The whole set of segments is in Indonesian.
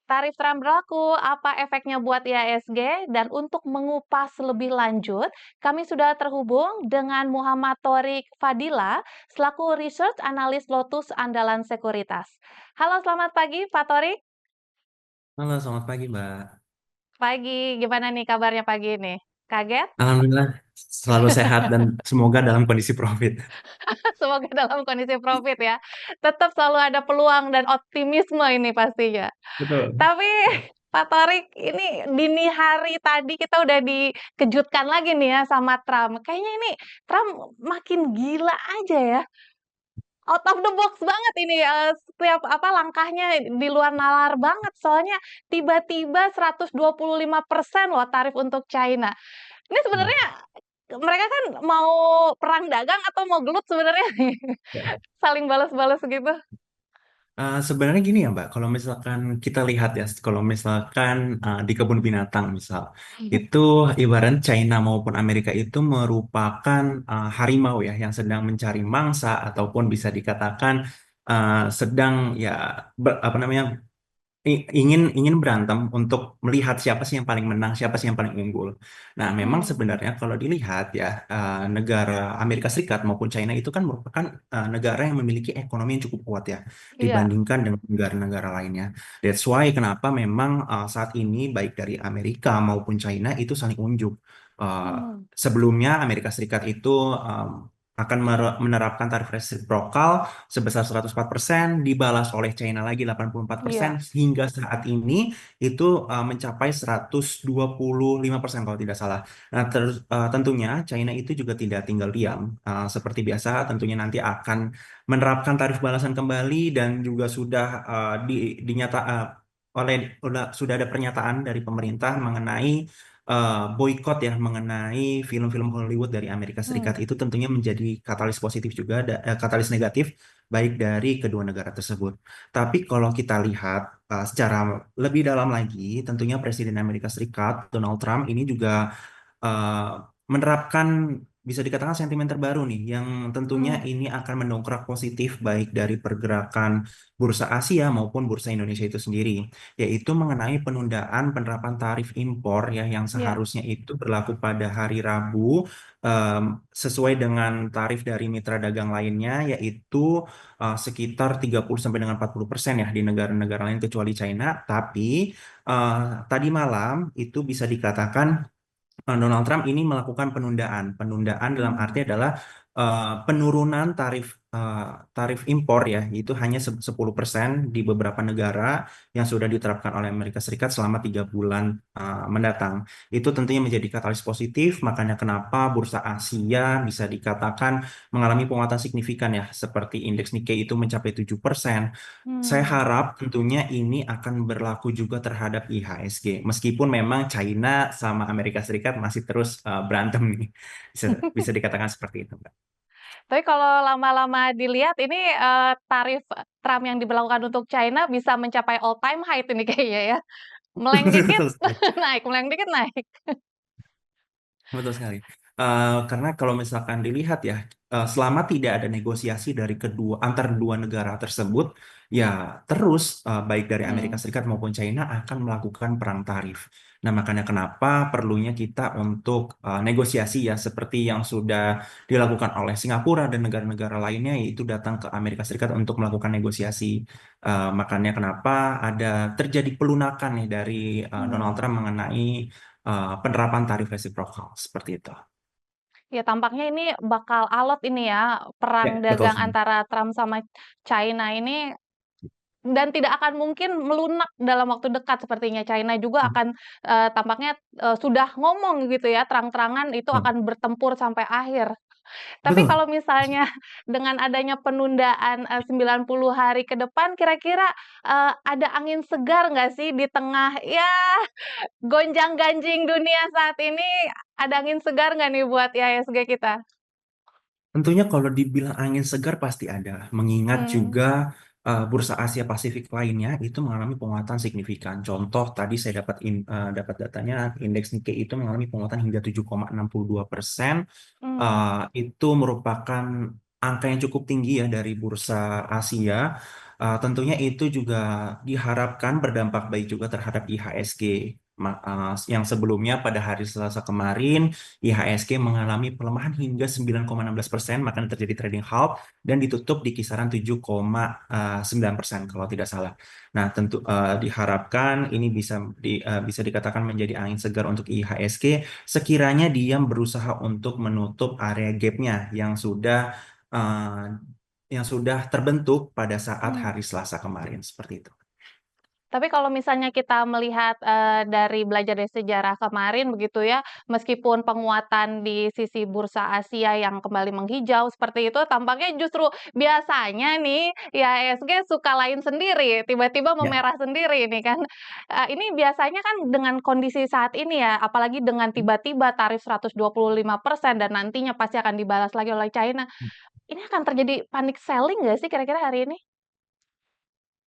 tarif Trump berlaku, apa efeknya buat IHSG? Dan untuk mengupas lebih lanjut, kami sudah terhubung dengan Muhammad Torik Fadila, selaku Research Analyst Lotus Andalan Sekuritas. Halo, selamat pagi, Pak Torik. Halo, selamat pagi, Mbak. Pagi, gimana nih kabarnya pagi ini? Kaget? Alhamdulillah selalu sehat dan semoga dalam kondisi profit. Semoga dalam kondisi profit ya. Tetap selalu ada peluang dan optimisme ini pastinya. Betul. Tapi Pak Torik, ini dini hari tadi kita udah dikejutkan lagi nih ya sama Trump. Kayaknya ini Trump makin gila aja ya. Out of the box banget ini, setiap apa langkahnya di luar nalar banget. Soalnya tiba-tiba 125% loh tarif untuk China. Ini Nah, sebenarnya mereka kan mau perang dagang atau mau gelut sebenarnya nih? ya. Saling balas-balas gitu. Sebenarnya gini ya, Mbak, kalau misalkan kita lihat ya, kalau misalkan di kebun binatang misal, itu ibarat China maupun Amerika itu merupakan harimau ya yang sedang mencari mangsa ataupun bisa dikatakan sedang ya apa namanya ingin ingin berantem untuk melihat siapa sih yang paling menang, siapa sih yang paling unggul. Nah, memang Mhm, sebenarnya kalau dilihat ya negara Amerika Serikat maupun China itu kan merupakan negara yang memiliki ekonomi yang cukup kuat ya iya, dibandingkan dengan negara-negara lainnya. That's why kenapa memang saat ini baik dari Amerika maupun China itu saling unjuk. Uh, mhm, Sebelumnya Amerika Serikat itu akan menerapkan tarif resiprokal sebesar 104% dibalas oleh China lagi 84% iya, hingga saat ini itu mencapai 125% kalau tidak salah. Nah, tentunya China itu juga tidak tinggal diam. Seperti biasa tentunya nanti akan menerapkan tarif balasan kembali dan juga sudah dinyata sudah ada pernyataan dari pemerintah mengenai boykot ya mengenai film-film Hollywood dari Amerika Serikat mmm, itu tentunya menjadi katalis positif juga, katalis negatif baik dari kedua negara tersebut. Tapi kalau kita lihat secara lebih dalam lagi, tentunya Presiden Amerika Serikat Donald Trump ini juga eh, menerapkan bisa dikatakan sentimen terbaru nih, yang tentunya mhm, ini akan mendongkrak positif baik dari pergerakan bursa Asia maupun bursa Indonesia itu sendiri, yaitu mengenai penundaan penerapan tarif impor ya yang iya, seharusnya itu berlaku pada hari Rabu em, sesuai dengan tarif dari mitra dagang lainnya, yaitu sekitar 30 sampai dengan 40% ya di negara-negara lain kecuali China. Tapi eh, tadi malam itu bisa dikatakan Donald Trump ini melakukan penundaan. Penundaan dalam arti mmm, adalah penurunan tarif tarif impor ya, itu hanya 10% di beberapa negara yang sudah diterapkan oleh Amerika Serikat selama 3 bulan mendatang. Itu tentunya menjadi katalis positif, makanya kenapa bursa Asia bisa dikatakan mengalami penguatan signifikan ya, seperti indeks Nikkei itu mencapai 7%. Saya mmm. harap tentunya ini akan berlaku juga terhadap IHSG. Meskipun memang China sama Amerika Serikat masih terus berantem nih. Bisa, bisa dikatakan seperti itu, Mbak. Tapi kalau lama-lama dilihat ini, tarif Trump yang diberlakukan untuk China bisa mencapai all time high ini kayaknya ya. Meleng dikit Betul sekali. naik, meleng dikit naik. Betul sekali. Karena kalau misalkan dilihat ya, selama tidak ada negosiasi dari kedua antar dua negara tersebut, ya terus baik dari Amerika Mhm, Serikat maupun China akan melakukan perang tarif. Nah, makanya kenapa perlunya kita untuk negosiasi ya, seperti yang sudah dilakukan oleh Singapura dan negara-negara lainnya, yaitu datang ke Amerika Serikat untuk melakukan negosiasi. Makanya kenapa ada terjadi pelunakan nih dari Donald mmm. Trump mengenai penerapan tarif resiprokal seperti itu. Ya tampaknya ini bakal alot ini ya, perang Ya, betul dagang sekali. antara Trump sama China ini dan tidak akan mungkin melunak dalam waktu dekat sepertinya. China juga akan, tampaknya, sudah ngomong gitu ya, terang-terangan itu Betul. akan bertempur sampai akhir. Tapi Betul. kalau misalnya dengan adanya penundaan, 90 hari ke depan kira-kira, ada angin segar nggak sih di tengah, ya gonjang-ganjing dunia saat ini, ada angin segar nggak nih buat IHSG kita? Tentunya kalau dibilang angin segar pasti ada, mengingat Mmm, juga bursa Asia Pasifik lainnya itu mengalami penguatan signifikan. Contoh tadi saya dapat datanya indeks Nikkei itu mengalami penguatan hingga 7,62%. mmm, Itu merupakan angka yang cukup tinggi ya dari bursa Asia. Tentunya itu juga diharapkan berdampak baik juga terhadap IHSG. Yang sebelumnya pada hari Selasa kemarin, IHSG mengalami pelemahan hingga 9,16%, maka terjadi trading halt dan ditutup di kisaran 7,9% kalau tidak salah. Nah, tentu diharapkan ini bisa dikatakan menjadi angin segar untuk IHSG sekiranya dia berusaha untuk menutup area gapnya uh, yang sudah terbentuk pada saat Hmm. hari Selasa kemarin seperti itu. Tapi kalau misalnya kita melihat, dari belajar dari sejarah kemarin begitu ya, meskipun penguatan di sisi bursa Asia yang kembali menghijau seperti itu, tampaknya justru biasanya nih IHSG suka lain sendiri, tiba-tiba Ya. memerah sendiri nih kan. Ini biasanya kan dengan kondisi saat ini ya, apalagi dengan tiba-tiba tarif 125% dan nantinya pasti akan dibalas lagi oleh China, ini akan terjadi panic selling nggak sih kira-kira hari ini?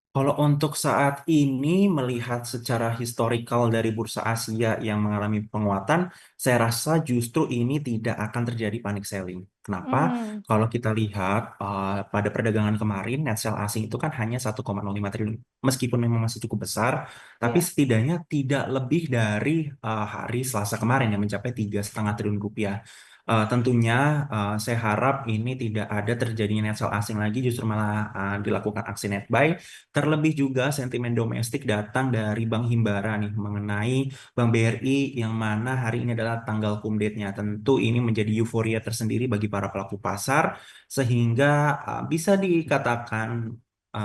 Kalau untuk saat ini melihat secara historikal dari bursa Asia yang mengalami penguatan, saya rasa justru ini tidak akan terjadi panic selling. Kenapa? Hmm, Kalau kita lihat pada perdagangan kemarin, net sell asing itu kan hanya 1,05 triliun. Meskipun memang masih cukup besar, tapi iya. setidaknya tidak lebih dari hari Selasa kemarin yang mencapai 3,5 triliun rupiah. Tentunya saya harap ini tidak ada terjadinya net sell asing lagi, justru malah dilakukan aksi net buy. Terlebih juga sentimen domestik datang dari Bank Himbara nih mengenai Bank BRI yang mana hari ini adalah tanggal cum date-nya. Tentu ini menjadi euforia tersendiri bagi para pelaku pasar sehingga bisa dikatakan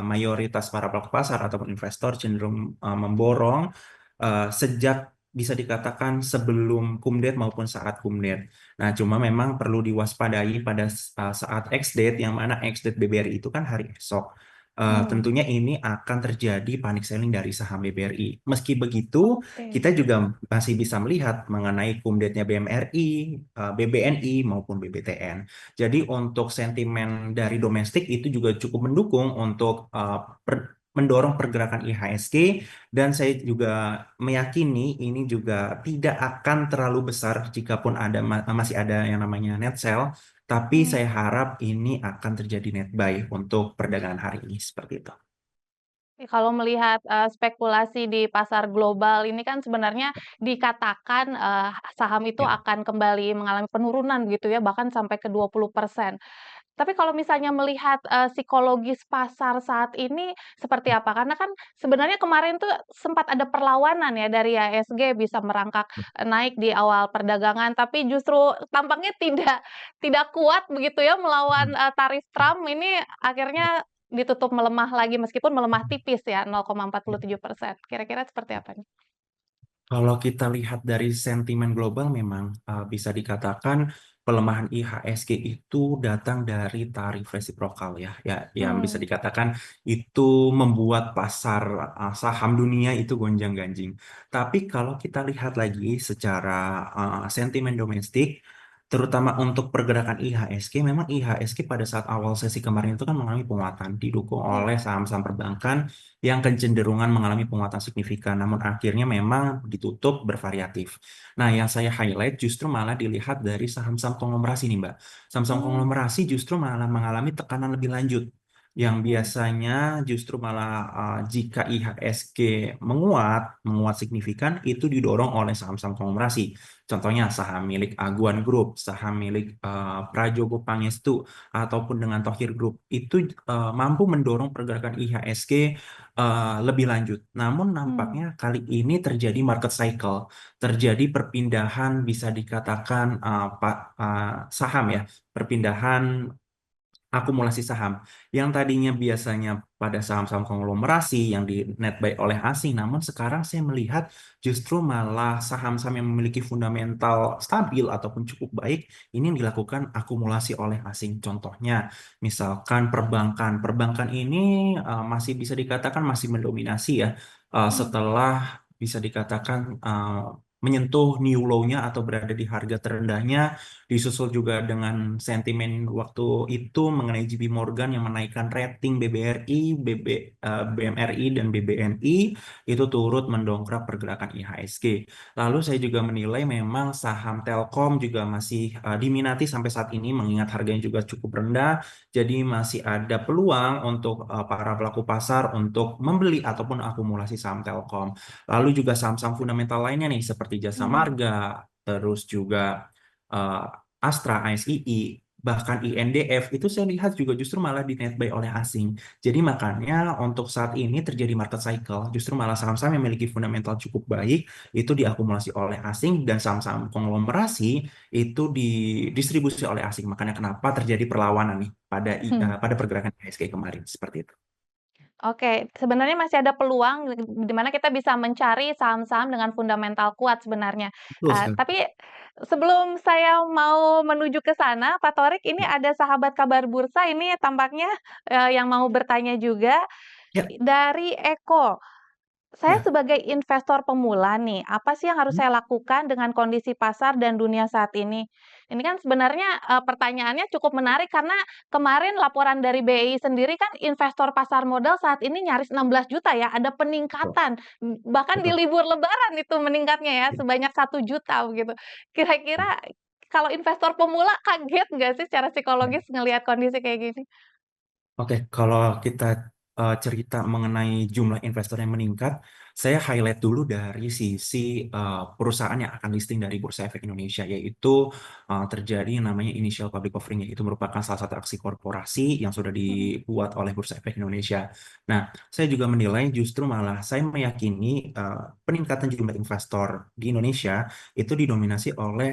mayoritas para pelaku pasar ataupun investor cenderung memborong sejak bisa dikatakan sebelum cum date maupun saat cum date. Nah, cuma memang perlu diwaspadai pada saat ex date yang mana ex date BBRI itu kan hari esok. Hmm. Tentunya ini akan terjadi panic selling dari saham BBRI. Meski begitu, Oke. kita juga masih bisa melihat mengenai cum date-nya BMRI, BBNI maupun BBTN. Jadi untuk sentimen dari domestik itu juga cukup mendukung untuk mendorong pergerakan IHSG dan saya juga meyakini ini juga tidak akan terlalu besar jikapun masih ada yang namanya net sell, tapi Hmm. saya harap ini akan terjadi net buy untuk perdagangan hari ini seperti itu. Kalau melihat, spekulasi di pasar global ini kan sebenarnya dikatakan, saham itu Ya. akan kembali mengalami penurunan begitu ya, bahkan sampai ke 20%. Tapi kalau misalnya melihat, psikologis pasar saat ini seperti apa? Karena kan sebenarnya kemarin tuh sempat ada perlawanan ya dari IHSG bisa merangkak, naik di awal perdagangan, tapi justru tampaknya tidak tidak kuat begitu ya melawan, tarif Trump ini akhirnya ditutup melemah lagi meskipun melemah tipis ya 0,47%. Kira-kira seperti apa nih? Kalau kita lihat dari sentimen global memang bisa dikatakan pelemahan IHSG itu datang dari tarif resiprokal ya, ya yang bisa Mmm, dikatakan itu membuat pasar saham dunia itu gonjang-ganjing. Tapi kalau kita lihat lagi secara sentimen domestik, terutama untuk pergerakan IHSG, memang IHSG pada saat awal sesi kemarin itu kan mengalami penguatan, didukung oleh iya. saham-saham perbankan yang kecenderungan mengalami penguatan signifikan, namun akhirnya memang ditutup bervariatif. Nah, yang saya highlight justru malah dilihat dari saham-saham konglomerasi nih, Mbak. Saham-saham Mmm, konglomerasi justru malah mengalami tekanan lebih lanjut. Yang mhm, biasanya justru malah jika IHSG menguat signifikan, itu didorong oleh saham-saham konglomerasi. Contohnya saham milik Aguan Group, saham milik Prajogo Pangestu, ataupun dengan Thohir Group. Itu mampu mendorong pergerakan IHSG lebih lanjut. Namun mmm, nampaknya kali ini terjadi market cycle, terjadi perpindahan bisa dikatakan saham ya, perpindahan akumulasi saham yang tadinya biasanya pada saham-saham konglomerasi yang di net buy oleh asing, namun sekarang saya melihat justru malah saham-saham yang memiliki fundamental stabil ataupun cukup baik ini dilakukan akumulasi oleh asing. Contohnya, misalkan perbankan, perbankan ini masih bisa dikatakan masih mendominasi ya mmm, setelah bisa dikatakan menyentuh new low-nya atau berada di harga terendahnya, disusul juga dengan sentimen waktu itu mengenai JP Morgan yang menaikkan rating BBRI, BMRI, dan BBNI itu turut mendongkrak pergerakan IHSG. Lalu saya juga menilai memang saham Telkom juga masih diminati sampai saat ini mengingat harganya juga cukup rendah, jadi masih ada peluang untuk para pelaku pasar untuk membeli ataupun akumulasi saham Telkom. Lalu juga saham-saham fundamental lainnya nih seperti Jasa Mhm. Marga, terus juga eh, Astra, ASII, bahkan INDF itu saya lihat juga justru malah di net buy oleh asing. Jadi makanya untuk saat ini terjadi market cycle, justru malah saham-saham yang memiliki fundamental cukup baik itu diakumulasi oleh asing dan saham-saham konglomerasi itu didistribusi oleh asing. Makanya kenapa terjadi perlawanan nih pada pergerakan IHSG kemarin seperti itu. Oke, sebenarnya masih ada peluang di mana kita bisa mencari saham-saham dengan fundamental kuat sebenarnya. Betul sekali. Tapi sebelum saya mau menuju ke sana, Pak Torik, ini ada sahabat kabar bursa ini tampaknya yang mau bertanya juga Ya, dari Eko. Saya ya. sebagai investor pemula nih, apa sih yang harus saya lakukan dengan kondisi pasar dan dunia saat ini? Ini kan sebenarnya, pertanyaannya cukup menarik karena kemarin laporan dari BI sendiri kan investor pasar modal saat ini nyaris 16 juta ya, ada Betul, peningkatan, bahkan di betul. libur lebaran itu meningkatnya ya, sebanyak 1 juta begitu. Kira-kira kalau investor pemula kaget nggak sih secara psikologis ngelihat kondisi kayak gini? Oke, kalau kita cerita mengenai jumlah investor yang meningkat, saya highlight dulu dari sisi perusahaan yang akan listing dari Bursa Efek Indonesia, yaitu terjadi yang namanya initial public offering, yaitu merupakan salah satu aksi korporasi yang sudah Mhm. dibuat oleh Bursa Efek Indonesia. Nah, saya juga menilai justru malah saya meyakini peningkatan jumlah investor di Indonesia itu didominasi oleh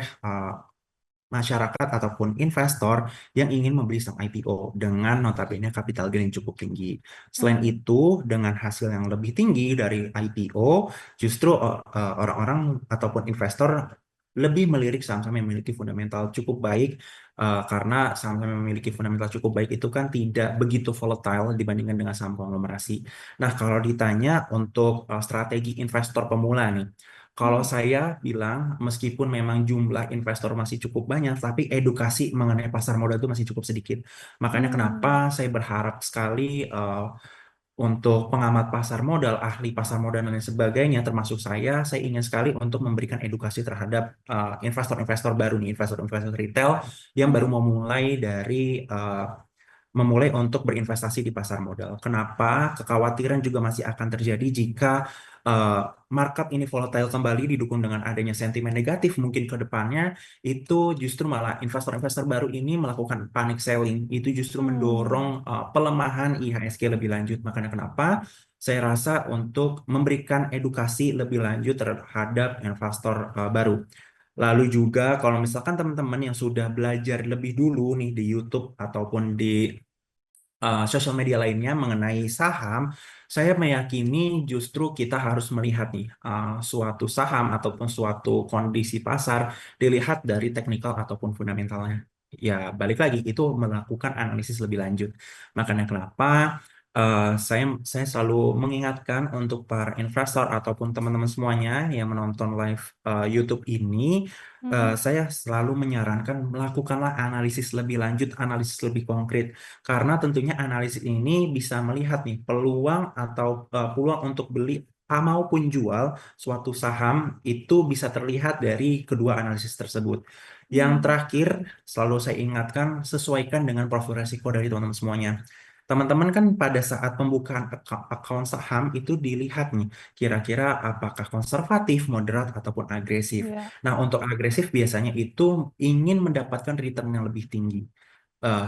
masyarakat ataupun investor yang ingin membeli saham IPO dengan notabene capital gain yang cukup tinggi. Selain Mhm. itu, dengan hasil yang lebih tinggi dari IPO, justru orang-orang ataupun investor lebih melirik saham-saham yang memiliki fundamental cukup baik karena saham-saham yang memiliki fundamental cukup baik itu kan tidak begitu volatile dibandingkan dengan saham konglomerasi. Nah, kalau ditanya untuk strategi investor pemula nih, kalau Mhm. saya bilang, meskipun memang jumlah investor masih cukup banyak, tapi edukasi mengenai pasar modal itu masih cukup sedikit. Makanya Mmm. kenapa saya berharap sekali untuk pengamat pasar modal, ahli pasar modal dan lain sebagainya, termasuk saya ingin sekali untuk memberikan edukasi terhadap investor-investor baru nih, investor-investor retail yang baru Mhm. memulai dari memulai untuk berinvestasi di pasar modal. Kenapa? Kekhawatiran juga masih akan terjadi jika markup ini volatile kembali didukung dengan adanya sentimen negatif mungkin ke depannya itu justru malah investor-investor baru ini melakukan panic selling itu justru Mmm. mendorong pelemahan IHSG lebih lanjut. Makanya kenapa saya rasa untuk memberikan edukasi lebih lanjut terhadap investor baru. Lalu juga kalau misalkan teman-teman yang sudah belajar lebih dulu nih di YouTube ataupun di sosial media lainnya mengenai saham, saya meyakini justru kita harus melihat nih suatu saham ataupun suatu kondisi pasar dilihat dari teknikal ataupun fundamentalnya. Ya, balik lagi itu melakukan analisis lebih lanjut. Makanya kenapa saya selalu mengingatkan untuk para investor ataupun teman-teman semuanya yang menonton live YouTube ini Mhm. saya selalu menyarankan melakukanlah analisis lebih lanjut, analisis lebih konkret. Karena tentunya analisis ini bisa melihat nih peluang atau peluang untuk beli maupun jual suatu saham itu bisa terlihat dari kedua analisis tersebut. Yang Mmm. terakhir, selalu saya ingatkan sesuaikan dengan profil resiko dari teman-teman semuanya. Teman-teman kan pada saat pembukaan account saham itu dilihat nih kira-kira apakah konservatif, moderat ataupun agresif. Iya. Nah, untuk agresif biasanya itu ingin mendapatkan return yang lebih tinggi.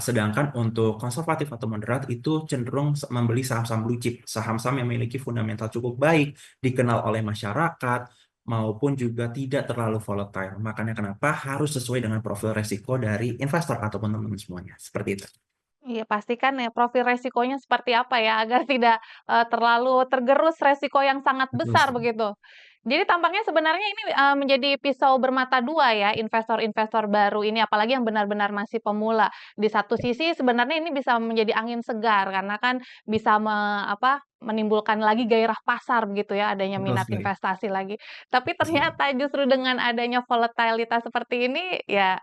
Sedangkan untuk konservatif atau moderat itu cenderung membeli saham-saham blue chip, saham-saham yang memiliki fundamental cukup baik, dikenal oleh masyarakat, maupun juga tidak terlalu volatile. Makanya kenapa harus sesuai dengan profil resiko dari investor ataupun teman-teman semuanya. Seperti itu. Iya, pastikan ya profil resikonya seperti apa ya, agar tidak, terlalu tergerus resiko yang sangat Betul besar sekali. begitu. Jadi tampaknya sebenarnya ini, menjadi pisau bermata dua ya, investor-investor baru ini, apalagi yang benar-benar masih pemula. Di satu sisi sebenarnya ini bisa menjadi angin segar, karena kan bisa menimbulkan lagi gairah pasar begitu ya, adanya Betul minat sekali. investasi lagi. Tapi Betul sekali. ternyata justru dengan adanya volatilitas seperti ini, ya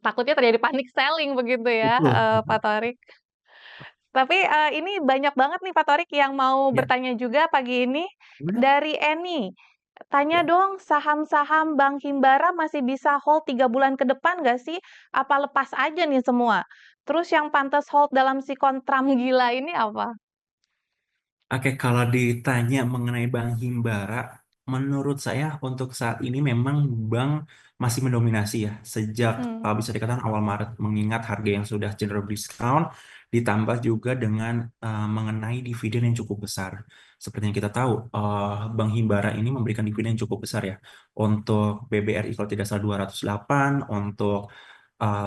takutnya terjadi panic selling begitu ya, Betul. Pak Torik. Tapi, ini banyak banget nih Pak Torik yang mau Ya, bertanya juga pagi ini. gimana? Dari Eni, tanya Ya. dong saham-saham Bank Himbara masih bisa hold 3 bulan ke depan nggak sih? Apa lepas aja nih semua? Terus yang pantas hold dalam si kontram gila ini apa? Oke, kalau ditanya mengenai Bank Himbara, menurut saya untuk saat ini memang bank masih mendominasi ya sejak Mmm, bisa dikatakan awal Maret, mengingat harga yang sudah cenderung diskon, ditambah juga dengan mengenai dividen yang cukup besar. Seperti yang kita tahu, Bank Himbara ini memberikan dividen yang cukup besar ya. Untuk BBRI kalau tidak salah 208, untuk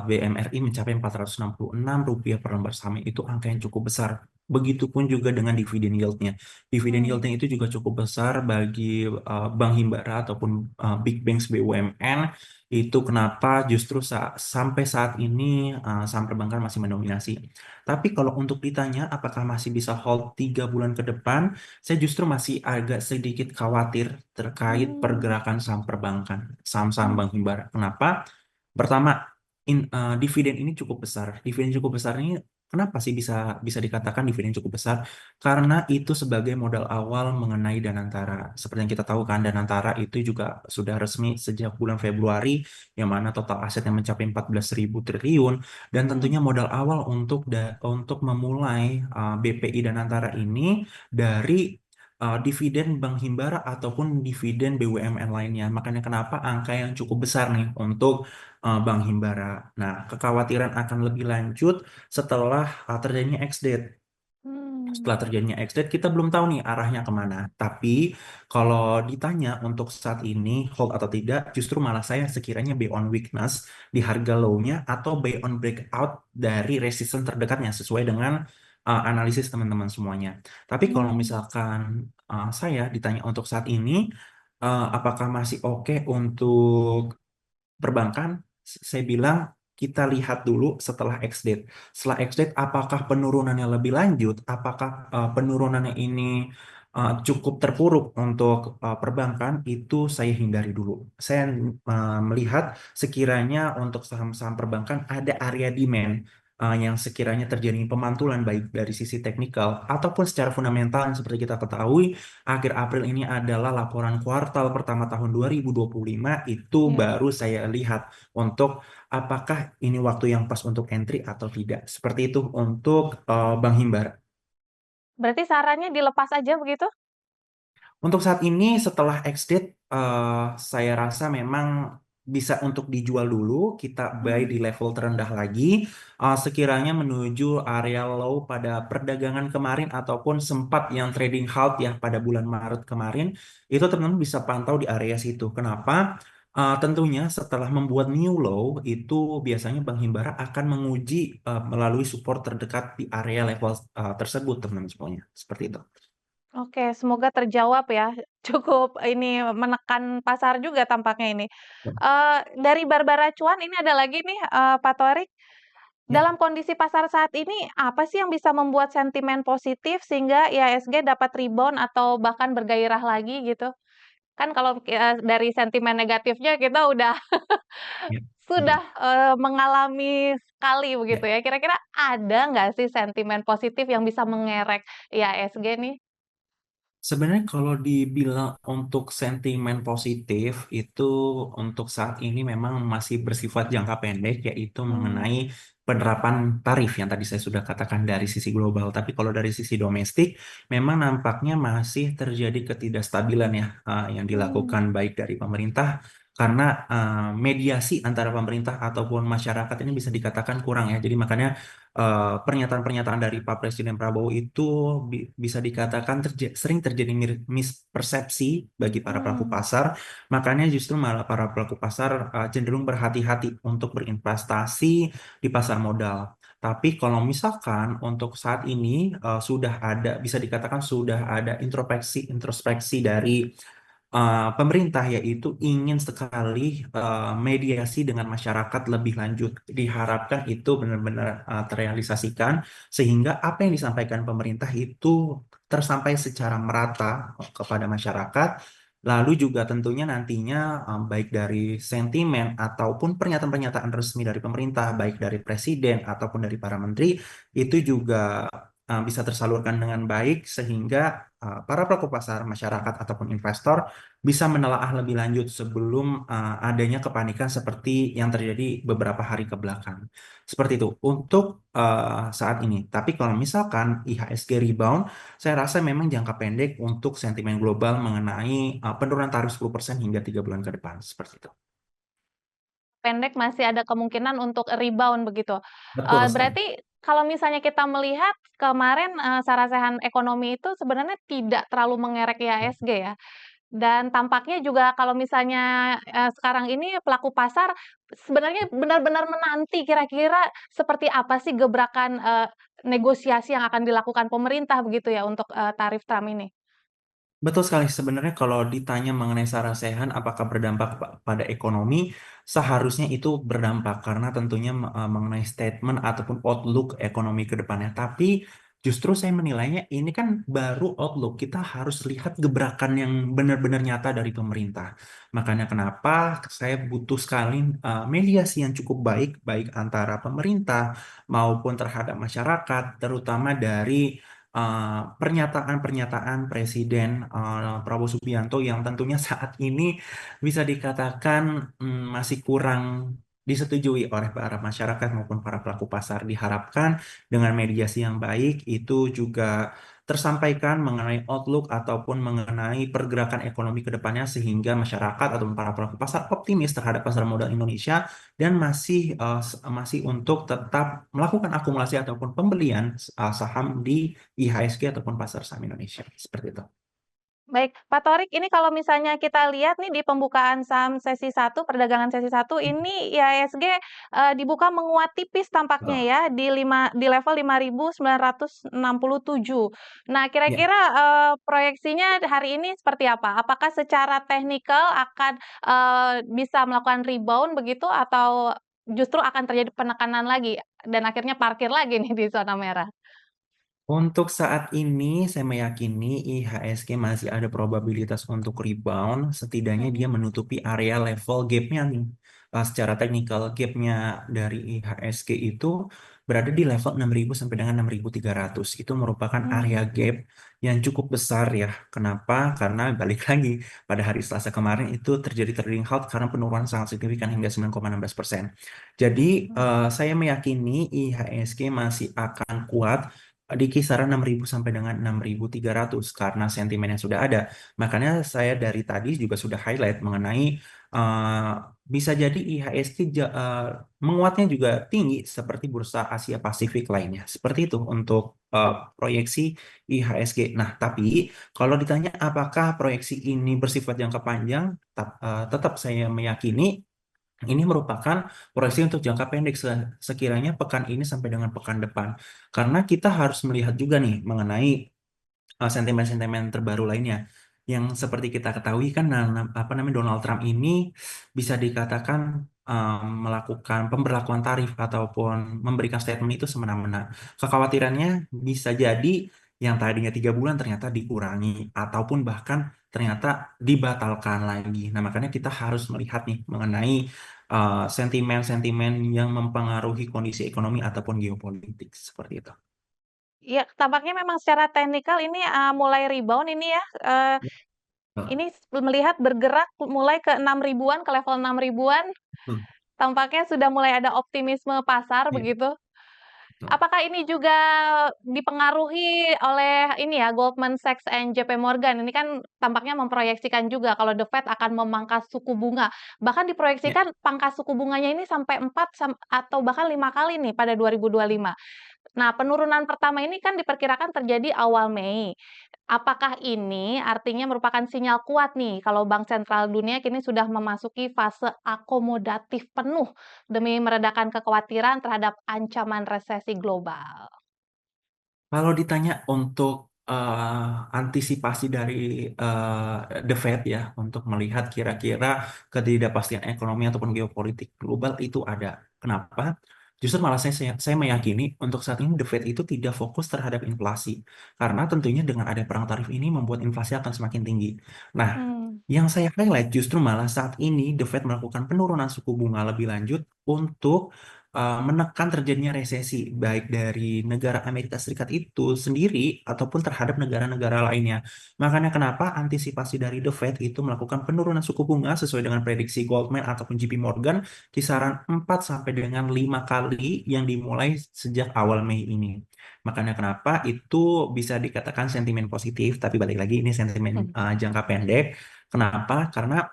BMRI mencapai Rp466 per lembar saham, itu angka yang cukup besar. Begitupun juga dengan dividen yieldnya. Dividen mmm, yieldnya itu juga cukup besar bagi Bank Himbara ataupun Big Banks BUMN. Itu kenapa justru sampai saat ini saham perbankan masih mendominasi. Tapi kalau untuk ditanya apakah masih bisa hold 3 bulan ke depan, saya justru masih agak sedikit khawatir terkait mmm, pergerakan saham perbankan, saham-saham mmm, Bank Himbara. Kenapa? Pertama, dividen ini cukup besar. Dividen cukup besar ini kenapa sih bisa bisa dikatakan dividen cukup besar? Karena itu sebagai modal awal mengenai Danantara. Seperti yang kita tahu kan, Danantara itu juga sudah resmi sejak bulan Februari, yang mana total asetnya mencapai 14.000 triliun, dan mmm, tentunya modal awal untuk memulai BPI Danantara ini dari dividen Bank Himbara ataupun dividen BUMN lainnya. Makanya kenapa angka yang cukup besar nih untuk Bank Himbara. Nah, kekhawatiran akan lebih lanjut setelah terjadinya ex-date. mmm, Setelah terjadinya ex-date, kita belum tahu nih arahnya kemana. Tapi kalau ditanya untuk saat ini hold atau tidak, justru malah saya sekiranya buy on weakness di harga low-nya atau buy on breakout dari resistance terdekatnya sesuai dengan analisis teman-teman semuanya. Tapi kalau mmm, misalkan saya ditanya untuk saat ini, apakah masih oke untuk perbankan, saya bilang kita lihat dulu setelah ex-date. Setelah ex-date, apakah penurunannya lebih lanjut? Apakah penurunannya ini cukup terpuruk untuk perbankan? Itu saya hindari dulu. Saya melihat sekiranya untuk saham-saham perbankan ada area demand yang sekiranya terjadi pemantulan baik dari sisi teknikal ataupun secara fundamental yang seperti kita ketahui akhir April ini adalah laporan kuartal pertama tahun 2025, itu iya. baru saya lihat untuk apakah ini waktu yang pas untuk entry atau tidak. Seperti itu untuk Bank Himbara. Berarti sarannya dilepas aja begitu? Untuk saat ini setelah ex-date saya rasa memang bisa untuk dijual dulu, kita buy Mmm, di level terendah lagi sekiranya menuju area low pada perdagangan kemarin ataupun sempat yang trading halt ya pada bulan Maret kemarin, itu teman-teman bisa pantau di area situ. Kenapa? Tentunya setelah membuat new low itu biasanya Bank Himbara akan menguji melalui support terdekat di area level tersebut teman-teman semuanya. Seperti itu. oke, semoga terjawab ya. Cukup ini menekan pasar juga tampaknya ini. Dari Barbara Cuan ini ada lagi nih, Pak Torik. Ya. Dalam kondisi pasar saat ini, apa sih yang bisa membuat sentimen positif sehingga IHSG dapat rebound atau bahkan bergairah lagi gitu? Kan kalau, dari sentimen negatifnya kita udah Ya. sudah, Betul. mengalami sekali begitu Ya. ya. Kira-kira ada nggak sih sentimen positif yang bisa mengerek IHSG nih? Sebenarnya kalau dibilang untuk sentimen positif itu untuk saat ini memang masih bersifat jangka pendek, yaitu Mmm, mengenai penerapan tarif yang tadi saya sudah katakan dari sisi global. Tapi kalau dari sisi domestik memang nampaknya masih terjadi ketidakstabilan ya yang mmm, dilakukan baik dari pemerintah karena mediasi antara pemerintah ataupun masyarakat ini bisa dikatakan kurang ya. Jadi makanya pernyataan-pernyataan dari Pak Presiden Prabowo itu bisa dikatakan sering terjadi mispersepsi bagi para pelaku mmm, pasar. Makanya justru malah para pelaku pasar cenderung berhati-hati untuk berinvestasi di pasar modal. Tapi kalau misalkan untuk saat ini sudah ada, bisa dikatakan sudah ada introspeksi dari pemerintah, yaitu ingin sekali mediasi dengan masyarakat lebih lanjut. Diharapkan itu benar-benar terrealisasikan sehingga apa yang disampaikan pemerintah itu tersampai secara merata kepada masyarakat. Lalu juga tentunya nantinya baik dari sentimen ataupun pernyataan-pernyataan resmi dari pemerintah, baik dari presiden ataupun dari para menteri, itu juga bisa tersalurkan dengan baik sehingga para pelaku pasar, masyarakat ataupun investor bisa menelaah lebih lanjut sebelum adanya kepanikan seperti yang terjadi beberapa hari ke belakang. Seperti itu untuk saat ini. Tapi kalau misalkan IHSG rebound, saya rasa memang jangka pendek untuk sentimen global mengenai penurunan tarif 10% hingga 3 bulan ke depan. Seperti itu. Pendek masih ada kemungkinan untuk rebound begitu. Betul sekali. Berarti kalau misalnya kita melihat kemarin, sarasehan ekonomi itu sebenarnya tidak terlalu mengerek IHSG ya? Dan tampaknya juga kalau misalnya, sekarang ini pelaku pasar sebenarnya benar-benar menanti kira-kira seperti apa sih gebrakan, negosiasi yang akan dilakukan pemerintah begitu ya untuk, tarif Trump ini? Betul sekali. Sebenarnya kalau ditanya mengenai sarasehan apakah berdampak pada ekonomi, seharusnya itu berdampak karena tentunya mengenai statement ataupun outlook ekonomi ke depannya. Tapi justru saya menilainya ini kan baru outlook. Kita harus lihat gebrakan yang benar-benar nyata dari pemerintah. Makanya kenapa saya butuh sekali mediasi yang cukup baik, baik antara pemerintah maupun terhadap masyarakat, terutama dari pernyataan-pernyataan Presiden Prabowo Subianto yang tentunya saat ini bisa dikatakan masih kurang disetujui oleh para masyarakat maupun para pelaku pasar. Diharapkan dengan mediasi yang baik itu juga tersampaikan mengenai outlook ataupun mengenai pergerakan ekonomi ke depannya sehingga masyarakat ataupun para pelaku pasar optimis terhadap pasar modal Indonesia dan masih untuk tetap melakukan akumulasi ataupun pembelian saham di IHSG ataupun pasar saham Indonesia. Seperti itu. Baik, Pak Torik, ini kalau misalnya kita lihat nih di pembukaan saham sesi satu, perdagangan sesi satu ini IHSG, dibuka menguat tipis tampaknya Betul. ya di level 5.967. Nah, Ya, kira-kira, proyeksinya hari ini seperti apa? Apakah secara teknikal akan, bisa melakukan rebound begitu atau justru akan terjadi penekanan lagi dan akhirnya parkir lagi nih di zona merah? untuk saat ini saya meyakini IHSG masih ada probabilitas untuk rebound, setidaknya dia Mhm, menutupi area level gapnya nih. Secara teknikal gapnya dari IHSG itu berada di level 6.000 sampai dengan 6.300. Itu merupakan area mmm, gap yang cukup besar ya. Kenapa? Karena balik lagi pada hari Selasa kemarin itu terjadi trading halt karena penurunan sangat signifikan hingga 9,16%. Jadi mhm. saya meyakini IHSG masih akan kuat di kisaran 6.000 sampai dengan 6.300 karena sentimen yang sudah ada. Makanya saya dari tadi juga sudah highlight mengenai uh, bisa jadi IHSG menguatnya juga tinggi seperti bursa Asia Pasifik lainnya. Seperti itu untuk proyeksi IHSG. Nah, tapi kalau ditanya apakah proyeksi ini bersifat jangka panjang, tetap saya meyakini ini merupakan proyeksi untuk jangka pendek sekiranya pekan ini sampai dengan pekan depan. Karena kita harus melihat juga nih mengenai sentimen-sentimen terbaru lainnya. Yang seperti kita ketahui kan apa namanya Donald Trump ini bisa dikatakan melakukan pemberlakuan tarif ataupun memberikan statement itu semena-mena. Kekhawatirannya bisa jadi yang tadinya 3 bulan ternyata dikurangi ataupun bahkan ternyata dibatalkan lagi. Nah, makanya kita harus melihat nih mengenai sentimen-sentimen yang mempengaruhi kondisi ekonomi ataupun geopolitik seperti itu. Iya, tampaknya memang secara teknikal ini, mulai rebound ini ya, Ya. ini melihat bergerak mulai ke 6 ribuan, ke level 6 ribuan, Betul. tampaknya sudah mulai ada optimisme pasar Iya, begitu. betul. Apakah ini juga dipengaruhi oleh ini ya, Goldman Sachs and JP Morgan? Ini kan tampaknya memproyeksikan juga kalau The Fed akan memangkas suku bunga. Bahkan Ya. diproyeksikan pangkas suku bunganya ini sampai 4 atau bahkan 5 kali nih pada 2025. Nah, penurunan pertama ini kan diperkirakan terjadi awal Mei. Apakah ini artinya merupakan sinyal kuat nih kalau Bank Sentral Dunia kini sudah memasuki fase akomodatif penuh demi meredakan kekhawatiran terhadap ancaman resesi global? Kalau ditanya untuk antisipasi dari The Fed ya, untuk melihat kira-kira ketidakpastian ekonomi ataupun geopolitik global itu ada. Kenapa? Justru malah saya meyakini untuk saat ini The Fed itu tidak fokus terhadap inflasi. Karena tentunya dengan ada perang tarif ini membuat inflasi akan semakin tinggi. Nah, Hmm. yang saya highlight justru malah saat ini The Fed melakukan penurunan suku bunga lebih lanjut untuk menekan terjadinya resesi, baik dari negara Amerika Serikat itu sendiri ataupun terhadap negara-negara lainnya. Makanya kenapa antisipasi dari The Fed itu melakukan penurunan suku bunga sesuai dengan prediksi Goldman ataupun JP Morgan kisaran 4 sampai dengan 5 kali yang dimulai sejak awal Mei ini. Makanya kenapa itu bisa dikatakan sentimen positif, tapi balik lagi ini sentimen Hmm. jangka pendek. Kenapa? Karena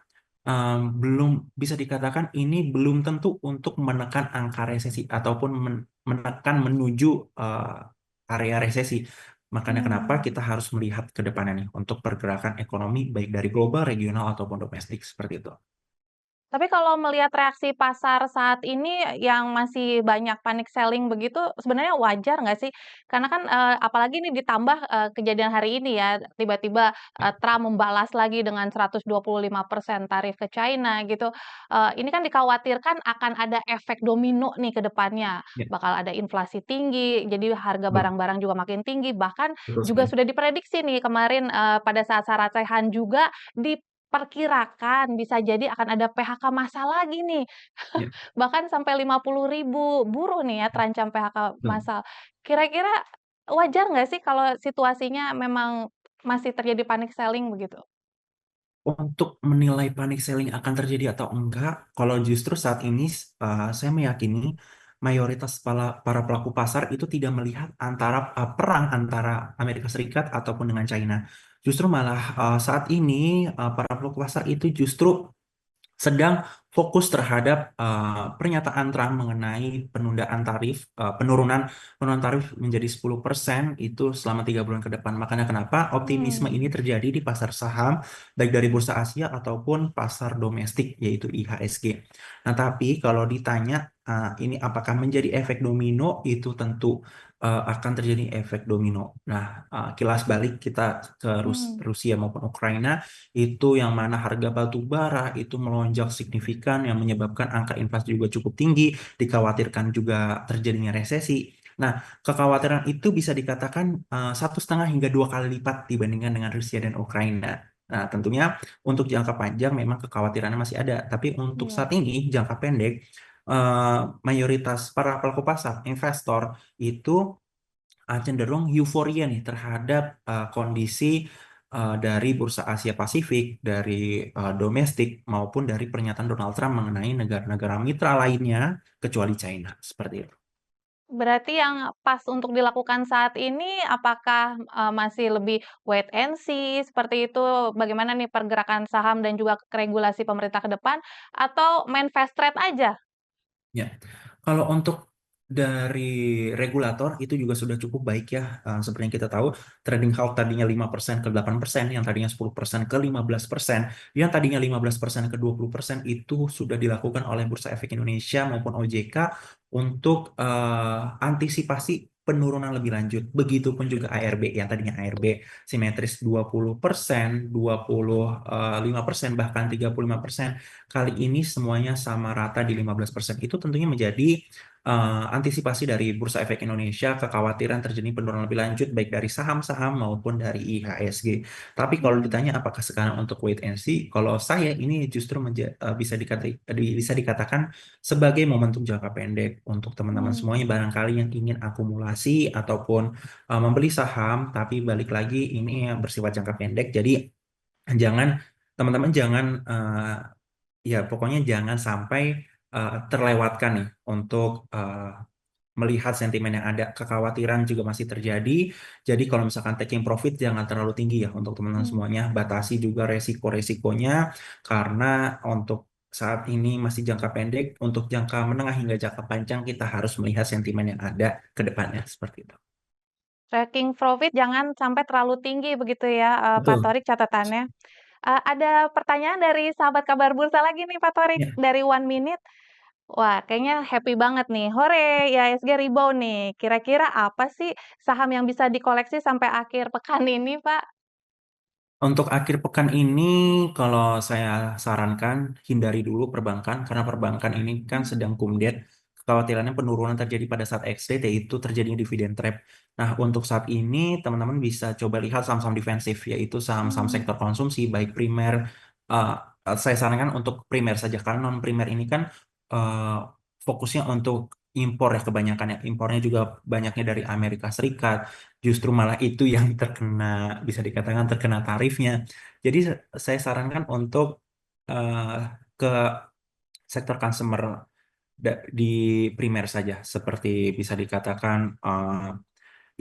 belum bisa dikatakan ini belum tentu untuk menekan angka resesi ataupun menekan menuju area resesi. Makanya kenapa Hmm. kita harus melihat ke depannya nih untuk pergerakan ekonomi baik dari global, regional ataupun domestik seperti itu. Tapi kalau melihat reaksi pasar saat ini yang masih banyak panic selling begitu, sebenarnya wajar nggak sih? Karena kan, apalagi ini ditambah, kejadian hari ini ya, tiba-tiba, Trump membalas lagi dengan 125% tarif ke China gitu. Ini kan dikhawatirkan akan ada efek domino nih ke depannya, Ya, bakal ada inflasi tinggi, jadi harga betul, barang-barang juga makin tinggi, bahkan betul juga sekali. sudah diprediksi nih kemarin, pada saat recehan juga diperkirakan bisa jadi akan ada PHK massal lagi nih, Ya, bahkan sampai 50.000 buruh nih ya terancam PHK betul. massal. Kira-kira wajar nggak sih kalau situasinya memang masih terjadi panic selling begitu? Untuk menilai panic selling akan terjadi atau enggak, kalau justru saat ini saya meyakini mayoritas para pelaku pasar itu tidak melihat antara perang antara Amerika Serikat ataupun dengan China. Justru malah saat ini para pelaku pasar itu justru sedang fokus terhadap pernyataan Trump mengenai penundaan tarif, penurunan tarif menjadi 10% itu selama 3 bulan ke depan. Makanya kenapa optimisme Mmm. ini terjadi di pasar saham, baik dari bursa Asia ataupun pasar domestik, yaitu IHSG. Nah, tapi kalau ditanya ini apakah menjadi efek domino, itu tentu akan terjadi efek domino. Nah, kilas balik kita ke Mmm. Rusia maupun Ukraina, itu yang mana harga batu bara itu melonjak signifikan yang menyebabkan angka inflasi juga cukup tinggi, dikhawatirkan juga terjadinya resesi. Nah, kekhawatiran itu bisa dikatakan 1,5 hingga 2 kali lipat dibandingkan dengan Rusia dan Ukraina. Nah, tentunya untuk jangka panjang memang kekhawatirannya masih ada, tapi untuk Iya. saat ini jangka pendek eh, mayoritas para pelaku pasar, investor itu cenderung euforia nih terhadap kondisi dari bursa Asia Pasifik, dari domestik maupun dari pernyataan Donald Trump mengenai negara-negara mitra lainnya kecuali China seperti itu. Berarti yang pas untuk dilakukan saat ini apakah, masih lebih wait and see seperti itu? Bagaimana nih pergerakan saham dan juga regulasi pemerintah ke depan atau main fast trade aja? Ya, kalau untuk dari regulator itu juga sudah cukup baik ya. Seperti yang kita tahu, trading halt tadinya 5% ke 8%, yang tadinya 10% ke 15%, yang tadinya 15% ke 20% itu sudah dilakukan oleh Bursa Efek Indonesia maupun OJK untuk antisipasi penurunan lebih lanjut. Begitupun juga ARB, yang tadinya ARB simetris 20%, 25%, bahkan 35%. Kali ini semuanya sama rata di 15%. Itu tentunya menjadi antisipasi dari Bursa Efek Indonesia, kekhawatiran terjadi penurunan lebih lanjut baik dari saham-saham maupun dari IHSG. Tapi kalau Mmm. ditanya apakah sekarang untuk wait and see, kalau saya ini justru bisa dikatakan sebagai momentum jangka pendek untuk teman-teman Mmm. semuanya barangkali yang ingin akumulasi ataupun membeli saham, tapi balik lagi ini bersifat jangka pendek. Jadi jangan teman-teman jangan ya, pokoknya jangan sampai terlewatkan nih untuk melihat sentimen yang ada. Kekhawatiran juga masih terjadi. Jadi kalau misalkan taking profit jangan terlalu tinggi ya untuk teman-teman Mmm. semuanya. Batasi juga resiko-resikonya karena untuk saat ini masih jangka pendek. Untuk jangka menengah hingga jangka panjang kita harus melihat sentimen yang ada ke depannya seperti itu. Tracking profit jangan sampai terlalu tinggi begitu ya, Pak Betul. Torik catatannya. Ada pertanyaan dari sahabat kabar bursa lagi nih Pak Torik, Ya. dari One Minute. Wah, kayaknya happy banget nih. Hore, IHSG rebound nih. Kira-kira apa sih saham yang bisa dikoleksi sampai akhir pekan ini, Pak? Untuk akhir pekan ini, kalau saya sarankan hindari dulu perbankan karena perbankan ini kan Mmm. sedang kumdet kekhawatirannya penurunan terjadi pada saat ex-date, yaitu terjadinya dividen trap. Nah, untuk saat ini teman-teman bisa coba lihat saham-saham defensif, yaitu saham-saham Hmm. sektor konsumsi, baik primer. eh, saya sarankan untuk primer saja, karena non primer ini kan eh, fokusnya untuk impor ya, kebanyakan ya. Impornya juga banyaknya dari Amerika Serikat. Justru malah itu yang terkena, bisa dikatakan terkena tarifnya. Jadi saya sarankan untuk eh, ke sektor consumer di primer saja, seperti bisa dikatakan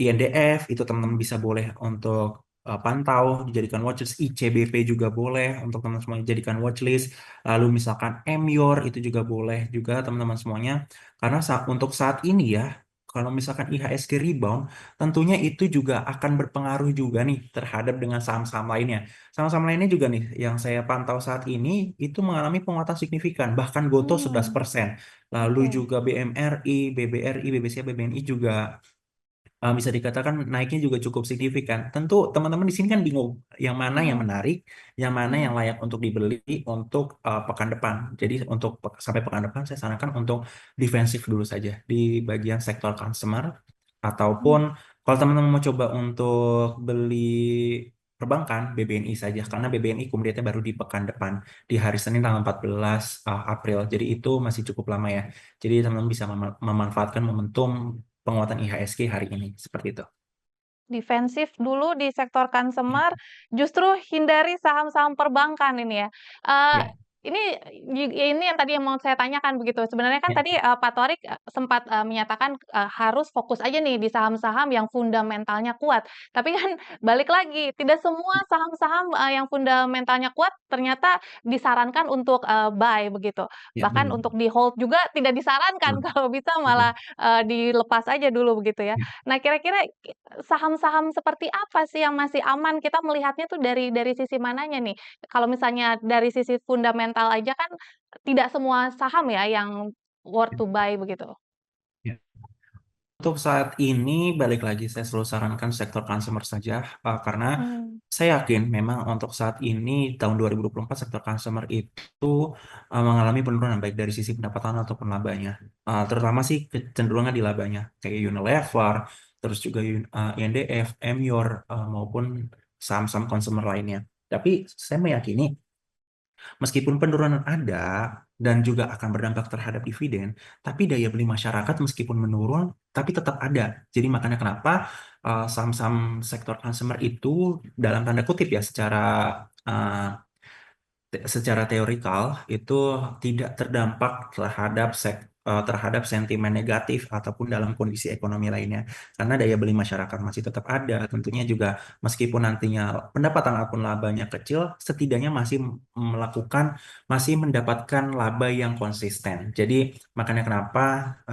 INDF itu teman-teman bisa boleh untuk pantau, dijadikan watchlist. ICBP juga boleh untuk teman-teman semuanya jadikan watchlist. Lalu misalkan MYOR itu juga boleh juga teman-teman semuanya. Karena untuk saat ini ya, kalau misalkan IHSG rebound, tentunya itu juga akan berpengaruh juga nih terhadap dengan saham-saham lainnya. Saham-saham lainnya juga nih yang saya pantau saat ini itu mengalami penguatan signifikan, bahkan Gotoh Hmm. 11%. Lalu Oke. juga BMRI, BBRI, BBCA, BBNI juga bisa dikatakan naiknya juga cukup signifikan. Tentu teman-teman di sini kan bingung yang mana yang Hmm. menarik, yang mana Hmm. yang layak untuk dibeli untuk pekan depan. Jadi untuk sampai pekan depan saya sarankan untuk defensif dulu saja di bagian sektor consumer, Hmm. ataupun kalau teman-teman mau coba untuk beli perbankan BBNI saja, karena BBNI kemudiannya baru di pekan depan di hari Senin tanggal 14 April. Jadi itu masih cukup lama ya. Jadi teman-teman bisa memanfaatkan momentum penguatan IHSG hari ini seperti itu. Defensif dulu di sektor consumer, justru hindari saham-saham perbankan ini ya. Eee, Ya, ini yang tadi yang mau saya tanyakan begitu. Sebenarnya kan ya, tadi, Pak Torik, sempat, menyatakan, harus fokus aja nih di saham-saham yang fundamentalnya kuat. Tapi kan balik lagi, tidak semua saham-saham, yang fundamentalnya kuat ternyata disarankan untuk, buy begitu. ya Bahkan benar. untuk di-hold juga tidak disarankan, Betul, kalau bisa malah, betul. dilepas aja dulu begitu ya. Ya. Nah, kira-kira saham-saham seperti apa sih yang masih aman? Kita melihatnya tuh dari sisi mananya nih? Kalau misalnya dari sisi fundamental aja kan tidak semua saham ya yang worth to buy begitu. Ya. Untuk saat ini, balik lagi saya selalu sarankan sektor consumer saja, karena Mmm. saya yakin memang untuk saat ini tahun 2024 sektor consumer itu mengalami penurunan baik dari sisi pendapatan ataupun labanya. Terutama sih kecenderungan di labanya kayak Unilever, terus juga INDF, Emyor, maupun saham-saham consumer lainnya. Tapi saya meyakini meskipun penurunan ada dan juga akan berdampak terhadap dividen, tapi daya beli masyarakat meskipun menurun, tapi tetap ada. Jadi makanya kenapa saham-saham sektor consumer itu dalam tanda kutip ya uh, secara teorikal itu tidak terdampak terhadap sentimen negatif ataupun dalam kondisi ekonomi lainnya, karena daya beli masyarakat masih tetap ada. Tentunya juga meskipun nantinya pendapatan ataupun labanya kecil, setidaknya masih mendapatkan laba yang konsisten. Jadi makanya kenapa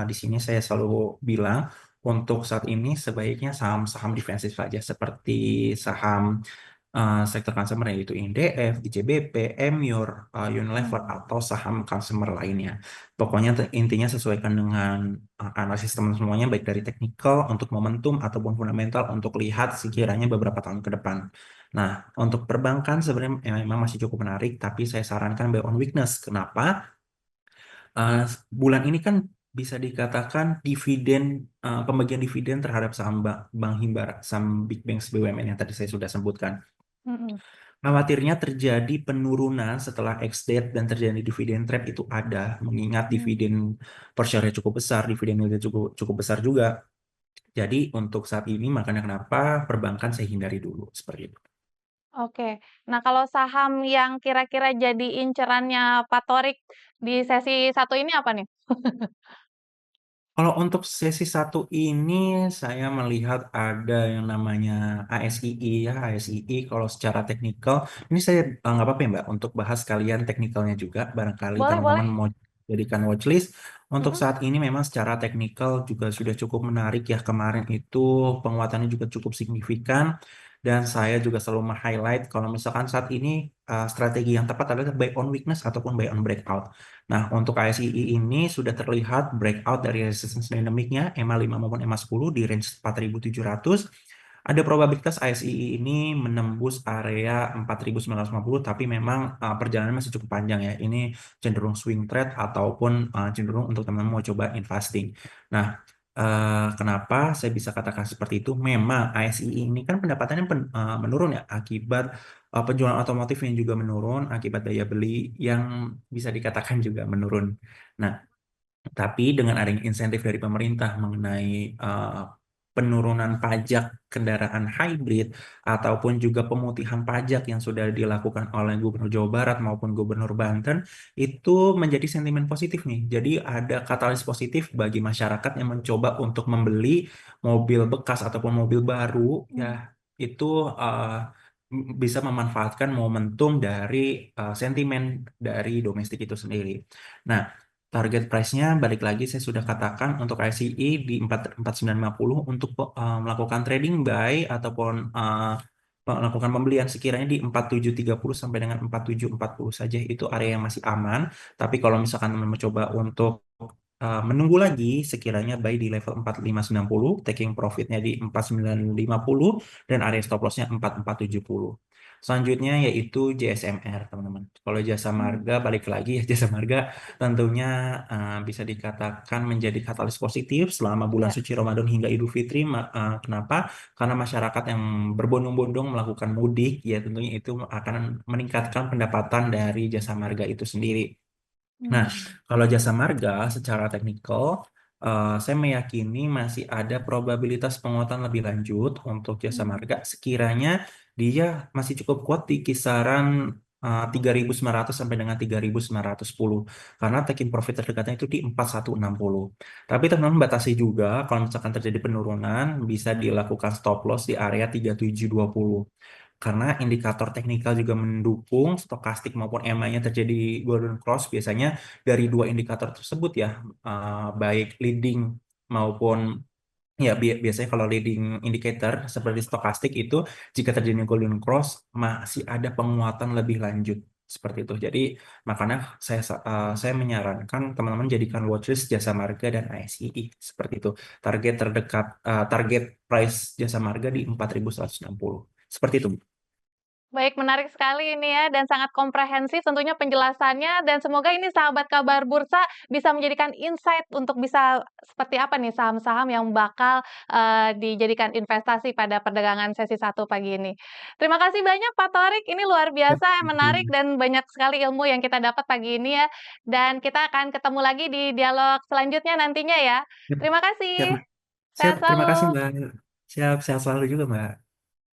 di sini saya selalu bilang untuk saat ini sebaiknya saham-saham defensif saja, seperti saham sektor consumer yaitu INDF, ICBP, Emyor, Unilever, Mhm. atau saham consumer lainnya. Pokoknya intinya sesuaikan dengan analisis teman semuanya, baik dari teknikal untuk momentum ataupun fundamental untuk lihat sekiranya beberapa tahun ke depan. Nah, untuk perbankan sebenarnya memang masih cukup menarik, tapi saya sarankan buy on weakness. Kenapa? Eh, Bulan ini kan bisa dikatakan pembagian dividen terhadap saham Bank Himbara, saham Big Banks BUMN yang tadi saya sudah sebutkan. Mhm. Khawatirnya terjadi penurunan setelah ex-date dan terjadi dividen trap itu ada, mengingat Mmm. dividen per share cukup besar, dividen yield cukup cukup besar juga. Jadi untuk saat ini makanya kenapa perbankan saya hindari dulu seperti itu. Oke. Nah, kalau saham yang kira-kira jadi incerannya Pak Torik di sesi satu ini apa nih? Kalau untuk sesi satu ini saya melihat ada yang namanya ASII ya, ASII kalau secara teknikal ini saya nggak apa-apa ya Mbak untuk bahas kalian teknikalnya juga, barangkali Boleh boleh. teman-teman mau jadikan watchlist. Untuk Mhm. saat ini memang secara teknikal juga sudah cukup menarik ya, kemarin itu penguatannya juga cukup signifikan, dan saya juga selalu highlight kalau misalkan saat ini strategi yang tepat adalah buy on weakness ataupun buy on breakout. Nah, untuk ASII ini sudah terlihat breakout dari resistance dynamicnya EMA 5 maupun EMA 10 di range 4.700. ada probabilitas ISII ini menembus area 4.950, tapi memang perjalanan masih cukup panjang ya. Ini cenderung swing trade ataupun cenderung untuk teman-teman mau coba investing. Nah, kenapa saya bisa katakan seperti itu? Memang ISII ini kan pendapatannya menurun ya akibat penjualan otomotif yang juga menurun, akibat daya beli yang bisa dikatakan juga menurun. Nah, tapi dengan adanya insentif dari pemerintah mengenai penurunan pajak kendaraan hybrid ataupun juga pemutihan pajak yang sudah dilakukan oleh Gubernur Jawa Barat maupun Gubernur Banten itu menjadi sentimen positif nih. Jadi ada katalis positif bagi masyarakat yang mencoba untuk membeli mobil bekas ataupun mobil baru ya Hmm. itu bisa memanfaatkan momentum dari sentimen dari domestik itu sendiri. Nah, target price-nya balik lagi saya sudah katakan untuk ICE di 4.950 untuk melakukan trading buy ataupun melakukan pembelian sekiranya di 4.730 sampai dengan 4.740 saja itu area yang masih aman. Tapi kalau misalkan teman mencoba untuk menunggu lagi sekiranya buy di level 4.590, taking profitnya di 4.950 dan area stop loss-nya 4.470. Selanjutnya yaitu JSMR, teman-teman. Kalau jasa Hmm. marga, balik lagi ya jasa marga tentunya bisa dikatakan menjadi katalis positif selama bulan Ya. suci Ramadan hingga Idul Fitri. Kenapa? Karena masyarakat yang berbondong-bondong melakukan mudik, ya tentunya itu akan meningkatkan pendapatan dari jasa marga itu sendiri. Nah, Hmm. kalau jasa marga secara teknikal, saya meyakini masih ada probabilitas penguatan lebih lanjut untuk jasa Hmm. marga sekiranya dia masih cukup kuat di kisaran 3.900 sampai dengan 3.910 karena taking profit terdekatnya itu di 4.160. Tapi teman-teman batasi juga kalau misalkan terjadi penurunan bisa dilakukan stop loss di area 3.720 karena indikator teknikal juga mendukung stokastik maupun EMA-nya terjadi golden cross biasanya dari dua indikator tersebut ya baik leading maupun ya biasanya kalau leading indicator seperti stokastik itu jika terjadi golden cross masih ada penguatan lebih lanjut seperti itu. Jadi makanya saya menyarankan teman-teman jadikan watchlist jasa marga dan ASII seperti itu. Target terdekat target price jasa marga di 4.160 seperti itu. Baik, menarik sekali ini ya, dan sangat komprehensif tentunya penjelasannya, dan semoga ini sahabat kabar bursa bisa menjadikan insight untuk bisa seperti apa nih saham-saham yang bakal dijadikan investasi pada perdagangan sesi satu pagi ini. Terima kasih banyak Pak Torik, ini luar Yap, biasa, thank menarik you. dan banyak sekali ilmu yang kita dapat pagi ini ya. Dan kita akan ketemu lagi di dialog selanjutnya nantinya ya. Yap, Terima siap, kasih. siap. Sehat Terima kasih selalu. Mbak. Siap, sehat selalu juga Mbak.